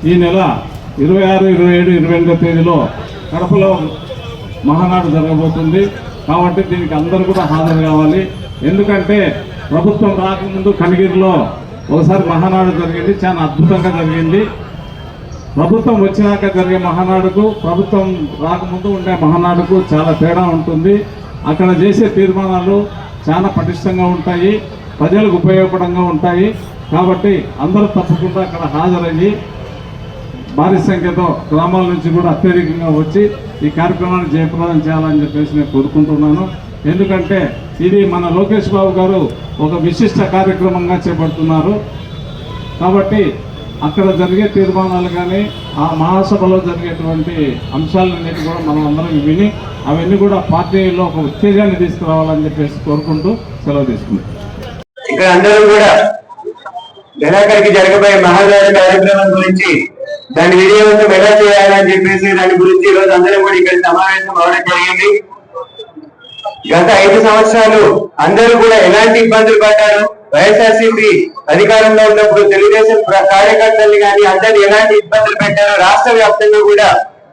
ఈ నెల 26, 27, 28 తేదీలో కడపలో మహానాడు జరగబోతుంది. కాబట్టి దీనికి అందరూ కూడా హాజరు కావాలి. ఎందుకంటే ప్రభుత్వం రాకముందు కనిగిరిలో ఒకసారి మహానాడు జరిగింది, చాలా అద్భుతంగా జరిగింది. ప్రభుత్వం వచ్చినాక జరిగే మహానాడుకు ప్రభుత్వం రాకముందు ఉండే మహానాడుకు చాలా తేడా ఉంటుంది. అక్కడ చేసే తీర్మానాలు చాలా పటిష్టంగా ఉంటాయి, ప్రజలకు ఉపయోగపడంగా ఉంటాయి. కాబట్టి అందరూ తప్పకుండా అక్కడ హాజరయ్యి భారీ సంఖ్యతో గ్రామాల నుంచి కూడా అత్యధికంగా వచ్చి ఈ కార్యక్రమాన్ని జయప్రదం చేయాలని చెప్పేసి నేను కోరుకుంటున్నాను. ఎందుకంటే ఇది మన లోకేష్ బాబు గారు ఒక విశిష్ట కార్యక్రమంగా చేపడుతున్నారు. కాబట్టి అక్కడ జరిగే తీర్మానాలు కానీ ఆ మహాసభలో జరిగేటువంటి అంశాలన్నిటి కూడా మనం అందరం విని అవన్నీ కూడా పార్టీలో ఒక ఉత్తేజాన్ని తీసుకురావాలని చెప్పేసి కోరుకుంటూ సెలవు తీసుకుంటాం. ఇక్కడ అందరూ కూడా నెలాఖరికి జరగబోయే మహానాడు కార్యక్రమం గురించి దాని విజయవంతం ఎలా చేయాలని చెప్పేసి దాని గురించి ఈరోజు అందరం కూడా ఇక్కడ సమావేశం అవడం జరిగింది. గత 5 సంవత్సరాలు అందరూ కూడా ఎలాంటి ఇబ్బందులు పడ్డారు, వైఎస్ఆర్సీపీ అధికారంలో ఉన్నప్పుడు తెలుగుదేశం కార్యకర్తల్ని కానీ అందరినీ ఎలాంటి ఇబ్బందులు పెట్టారో రాష్ట్ర వ్యాప్తంగా కూడా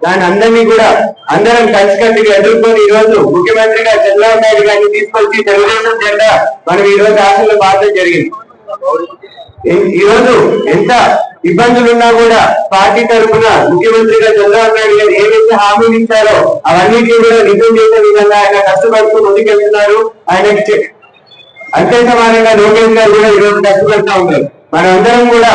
దాని అందరినీ కూడా అందరం కలిసికట్టుగా ఎదుర్కొని ఈ రోజు ముఖ్యమంత్రిగా చంద్రబాబు నాయుడు గారిని తీసుకొచ్చి తెలుగుదేశం జెండా మనం ఈ రోజు ఆశలు బాధడం జరిగింది. ఈ రోజు ఎంత ఇబ్బందులున్నా కూడా పార్టీ తరఫున ముఖ్యమంత్రిగా చంద్రబాబు నాయుడు గారు ఏవైతే హామీలు ఇచ్చారో అవన్నిటిని కూడా నిజం చేసే విధంగా ఆయన కష్టపడుతూ ముందుకెళ్తున్నారు. ఆయనకి అంతే సమానంగా లోకేష్ గారు కూడా ఈ రోజు కష్టపడుతూ ఉంటారు. మనందరం కూడా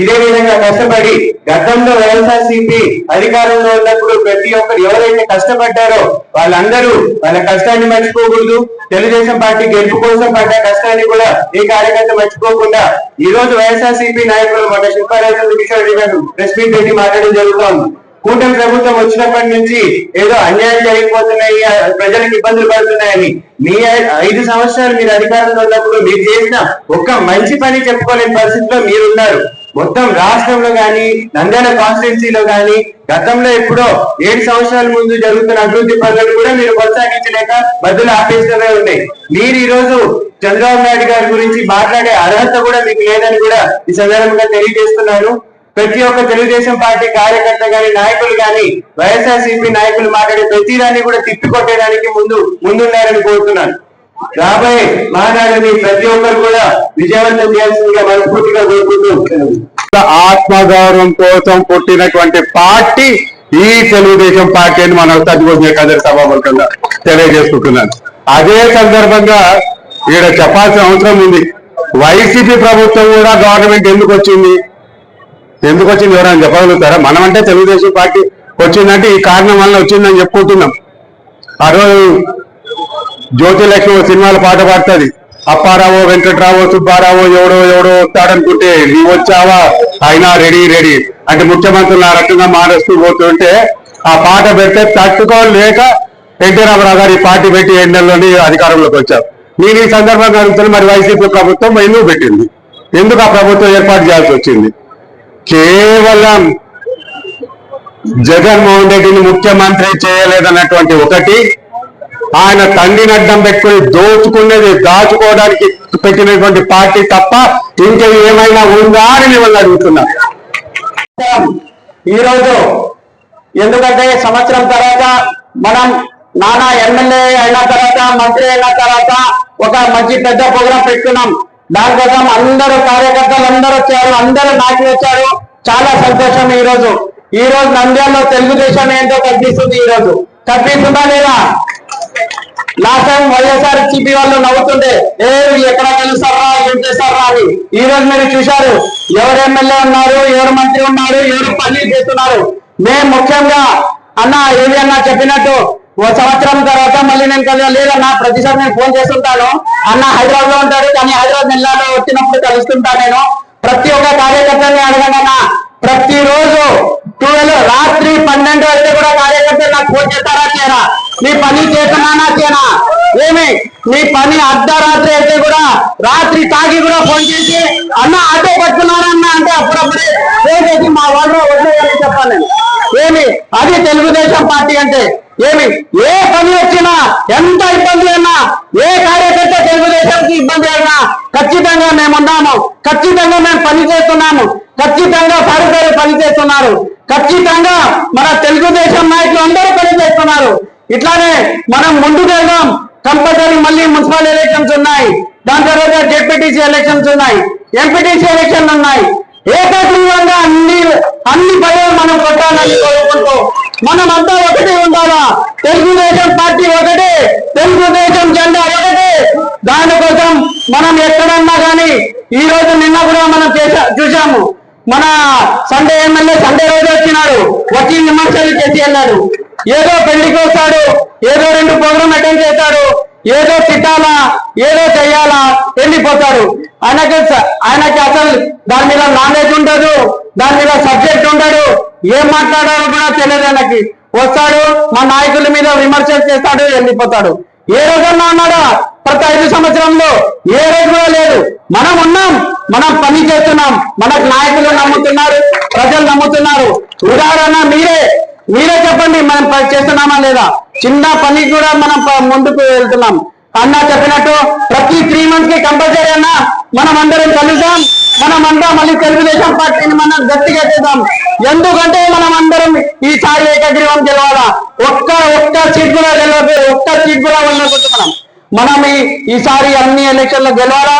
ఇదే విధంగా కష్టపడి గతంలో వైఎస్ఆర్సీపీ అధికారంలో ఉన్నప్పుడు ప్రతి ఒక్కరు ఎవరైతే కష్టపడ్డారో వాళ్ళందరూ వాళ్ళ కష్టాన్ని మర్చిపోకూడదు. తెలుగుదేశం పార్టీ గెలుపు కోసం పడ్డ కష్టాన్ని కూడా ఏ కార్యకర్త మర్చిపోకుండా ఈ రోజు వైఎస్ఆర్సీపీ నాయకులు మన శిల్పారాజు కిషోర్ రెడ్డి గారు ప్రెస్ మీట్ పెట్టి మాట్లాడడం జరుగుతోంది. కూటమి ప్రభుత్వం వచ్చినప్పటి నుంచి ఏదో అన్యాయం జరిగిపోతున్నాయి, ప్రజలకు ఇబ్బందులు పడుతున్నాయని. మీ 5 సంవత్సరాలు మీరు అధికారంలో ఉన్నప్పుడు మీరు చేసిన ఒక్క మంచి పని చెప్పుకోలేని పరిస్థితిలో మీరున్నారు. మొత్తం రాష్ట్రంలో కానీ నంద్యాల కాన్స్టిట్యున్సీలో కానీ గతంలో ఎప్పుడో 7 సంవత్సరాల ముందు జరుగుతున్న అభివృద్ధి పనులను కూడా మీరు కొనసాగించలేక మధ్యలో ఆపేస్తూనే ఉన్నాయి. మీరు ఈ రోజు చంద్రబాబు నాయుడు గారి గురించి మాట్లాడే అర్హత కూడా మీకు లేదని కూడా ఈ సందర్భంగా తెలియజేస్తున్నాను. ప్రతి ఒక్క తెలుగుదేశం పార్టీ కార్యకర్త గాని నాయకులు గాని వైఎస్ఆర్సీపీ నాయకులు మాట్లాడే ప్రతిదాన్ని కూడా తిప్పికొట్టేదానికి ముందున్నారని కోరుతున్నాను. రాబోయే మహానాడుని ప్రతి ఒక్కరు కూడా విజయవంతం చేయాల్సిందిగా మనస్ఫూర్తిగా కోరుకుంటూ ఆత్మగౌరవం కోసం పుట్టినటువంటి పార్టీ ఈ తెలుగుదేశం పార్టీ అని మన అందరి సభాముఖంగా తెలియజేసుకుంటున్నాను. అదే సందర్భంగా ఇక్కడ చెప్పాల్సిన అవసరం ఉంది. వైసీపీ ప్రభుత్వం కూడా గవర్నమెంట్ ఎందుకు వచ్చింది ఎవరైనా చెప్పగలుగుతారా? మనం అంటే తెలుగుదేశం పార్టీ వచ్చిందంటే ఈ కారణం వల్ల వచ్చిందని చెప్పుకుంటున్నాం. ఆ రోజు జ్యోతిలక్ష్మి సినిమాల పాట పాడుతుంది, అప్పారావో వెంకట్రావో సుబ్బారావో ఎవడో వస్తాడనుకుంటే నీ వచ్చావా అయినా రెడీ అంటే ముఖ్యమంత్రులు ఆ రకంగా మారేస్తూ పోతుంటే ఆ పాట పెడితే తట్టుకోలేక ఎన్టీ రామారావు గారు ఈ పార్టీ పెట్టి 7 నెలల్లోనే అధికారంలోకి వచ్చారు. నేను ఈ సందర్భంగా అడుగుతున్నా, మరి వైసీపీ ప్రభుత్వం ఎందుకు పెట్టింది? ఎందుకు ఆ ప్రభుత్వం ఏర్పాటు చేయాల్సి వచ్చింది? కేవలం జగన్మోహన్ రెడ్డిని ముఖ్యమంత్రి చేయలేదన్నటువంటి ఒకటి, ఆయన తండ్రిని అడ్డం పెట్టుకుని దాచుకోవడానికి పెట్టినటువంటి పార్టీ తప్ప ఇంకా ఏమైనా ఉందా అని మిమ్మల్ని అడుగుతున్నా. ఈరోజు ఎందుకంటే సంవత్సరం తర్వాత మనం నానా ఎమ్మెల్యే అయిన తర్వాత మంత్రి అయిన తర్వాత ఒక మంచి పెద్ద ప్రోగ్రాం పెట్టుకున్నాం. దానికోసం అందరూ కార్యకర్తలు అందరూ వచ్చారు, అందరూ నాయకులు వచ్చారు. చాలా సంతోషం. ఈ రోజు నంద్యాలలో తెలుగుదేశం ఏంటో కనిపిస్తుంది. ఈ రోజు కనిపిస్తుందా లేదా? లాస్ట్ టైం వైఎస్ఆర్ సిపి వాళ్ళు నవ్వుతుంటే ఎక్కడ గెలుస్తారా ఏం చేస్తారా అని. ఈ రోజు మీరు చూశారు ఎవరు ఎమ్మెల్యే ఉన్నారు, ఎవరు మంత్రి ఉన్నారు, ఎవరు పని చేస్తున్నారు. మేము ముఖ్యంగా అన్న ఏవి అన్న చెప్పినట్టు ఓ సంవత్సరం తర్వాత మళ్ళీ నేను కలిసి లేదన్నా ప్రతిసారి నేను ఫోన్ చేస్తుంటాను. అన్న హైదరాబాద్ లో ఉంటాడు కానీ హైదరాబాద్ నెలలో వచ్చినప్పుడు కలుస్తుంటాను. నేను ప్రతి ఒక్క కార్యకర్తని అడగనన్నా ప్రతిరోజు 12 రాత్రి 12 అయితే కూడా కార్యకర్తలు నాకు ఫోన్ చేస్తారా చేయరా, నీ పని చేస్తున్నానా చేయనా, ఏమి నీ పని అర్ధరాత్రి అయితే కూడా రాత్రి తాగి కూడా ఫోన్ చేసి అన్న ఆటో పట్టుకున్నారన్న అంటే అప్పుడప్పుడే ఫోన్ చేసి మా వాళ్ళు వదిలేదని చెప్పాను నేను. ఏమి అది తెలుగుదేశం పార్టీ అంటే ఏమి? ఏ పని వచ్చినా ఎంత ఇబ్బంది అన్నా ఏ కార్యకర్త తెలుగుదేశంకి ఇబ్బంది అయినా ఖచ్చితంగా మేము ఉన్నాము, ఖచ్చితంగా మేము పని చేస్తున్నాము, ఖచ్చితంగా ఫారూక్ గారు పని చేస్తున్నారు, ఖచ్చితంగా మన తెలుగుదేశం నాయకులు అందరూ పని చేస్తున్నారు. ఇట్లానే మనం ముందుకు వెళ్దాం. కంపల్సరీ మళ్ళీ మున్సిపల్ ఎలక్షన్స్ ఉన్నాయి, దాని తర్వాత జెడ్పీటీసీ ఎలక్షన్స్ ఉన్నాయి, ఎంపీటీసీ ఎలక్షన్లు ఉన్నాయి. ఏకగ్రీవంగా అన్ని పదవులు మనం కొట్టాలని కోరుకుంటూ మనమంతా ఒకటి ఉండాలా. తెలుగుదేశం పార్టీ ఒకటే, తెలుగుదేశం జెండా ఒకటే. దానికోసం మనం ఎక్కడన్నా కానీ ఈ రోజు నిన్న కూడా మనం చూసాము. మన సండే ఎమ్మెల్యే సండే రోజు వచ్చినాడు, వచ్చి విమర్శలు చేసి వెళ్ళాడు. ఏదో పెళ్లికి వస్తాడు, ఏదో 2 ప్రోగ్రాం అటెండ్ చేస్తాడు, ఏదో తిట్టాలా ఏదో చెయ్యాలా వెళ్ళిపోతాడు. ఆయనకి అసలు దాని మీద నాలెడ్జ్ ఉండదు, దాని మీద సబ్జెక్ట్ ఉండదు, ఏం మాట్లాడాలో కూడా తెలియదు. ఆయనకి వస్తాడు, మా నాయకుల మీద విమర్శలు చేస్తాడు, వెళ్ళిపోతాడు. ఏ రోజన్నా ఉన్నాడా? ప్రతి 5 సంవత్సరంలో ఏ రోజు కూడా లేదు. మనం ఉన్నాం, మనం పని చేస్తున్నాం, మనకు నాయకులు నమ్ముతున్నారు, ప్రజలు నమ్ముతున్నారు. ఉదాహరణ మీరే చెప్పండి, మనం చేస్తున్నామా లేదా? చిన్న పని కూడా మనం ముందుకు వెళ్తున్నాం. అన్న చెప్పినట్టు ప్రతి 3 months కి కంపల్సరీ అన్న మనం అందరం కలుద్దాం, మనమంతా మళ్ళీ తెలుగుదేశం పార్టీని మనం గట్టిగా చేద్దాం. ఎందుకంటే మనం అందరం ఈసారి ఏకగ్రీవం గెలవాలా. ఒక్క సీట్ కూడా గెలవదు, ఒక్క సీట్ కూడా వెళ్ళకుంటున్నాం. మనం ఈసారి అన్ని ఎలక్షన్లో గెలవాలా.